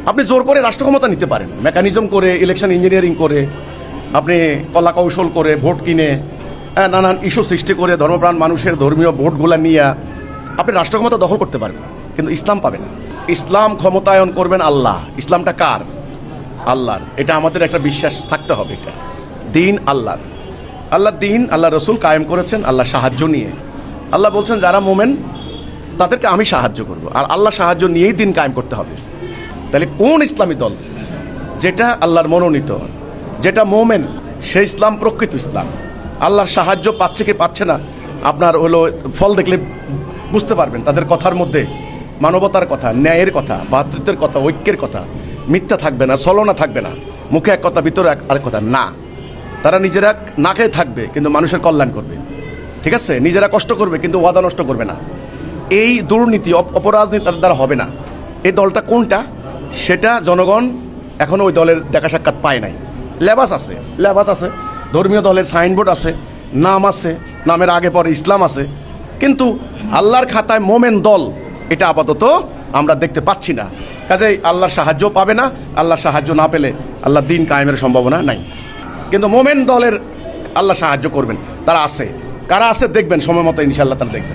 আপনি জোর করে রাষ্ট্র ক্ষমতা নিতে পারেন, মেকানিজম করে, ইলেকশন ইঞ্জিনিয়ারিং করে, আপনি কলা কৌশল করে, ভোট কিনে, নানান ইস্যু সৃষ্টি করে, ধর্মপ্রাণ মানুষের ধর্মীয় ভোটগুলা নিয়ে আপনি রাষ্ট্র ক্ষমতা দখল করতে পারবেন, কিন্তু ইসলাম পাবেন না। ইসলাম ক্ষমতায়ন করবেন আল্লাহ। ইসলামটা কার? আল্লাহর। এটা আমাদের একটা বিশ্বাস থাকতে হবে। এটা দিন আল্লাহর। আল্লাহর দিন আল্লাহ রসুল কায়েম করেছেন আল্লাহ সাহায্য নিয়ে। আল্লাহ বলছেন যারা মোমেন তাদেরকে আমি সাহায্য করব, আর আল্লাহ সাহায্য নিয়েই দিন কায়েম করতে হবে। তাহলে কোন ইসলামী দল যেটা আল্লাহর মনোনীত, যেটা মোমেন, সেই ইসলাম প্রকৃত ইসলাম। আল্লাহর সাহায্য পাচ্ছে কি পাচ্ছে না আপনার হলো ফল দেখলে বুঝতে পারবেন। তাদের কথার মধ্যে মানবতার কথা, ন্যায়ের কথা, ভ্রাতৃত্বের কথা, ঐক্যের কথা, মিথ্যা থাকবে না, ছলনা থাকবে না, মুখে এক কথা ভিতরে আরেক কথা না। তারা নিজেরা না খেয়ে থাকবে কিন্তু মানুষের কল্যাণ করবে, ঠিক আছে? নিজেরা কষ্ট করবে কিন্তু ওয়াদা নষ্ট করবে না। এই দুর্নীতি অপরাজনীতি তাদের দ্বারা হবে না। এই দলটা কোনটা সেটা জনগণ এখনও ওই দলের দেখা সাক্ষাৎ পায় নাই। লেবাস আছে, ধর্মীয় দলের সাইনবোর্ড আছে, নাম আছে, নামের আগে পরে ইসলাম আছে, কিন্তু আল্লাহর খাতায় মোমেন দল এটা আপাতত আমরা দেখতে পাচ্ছি না। কাজেই আল্লাহর সাহায্য পাবে না। আল্লাহর সাহায্য না পেলে আল্লাহর দিন কায়েমের সম্ভাবনা নাই। কিন্তু মোমেন দলের আল্লাহ সাহায্য করবেন, তারা আছে। কারা আছে দেখবেন সময় মতো, ইনশাআল্লাহ তারা দেখবেন।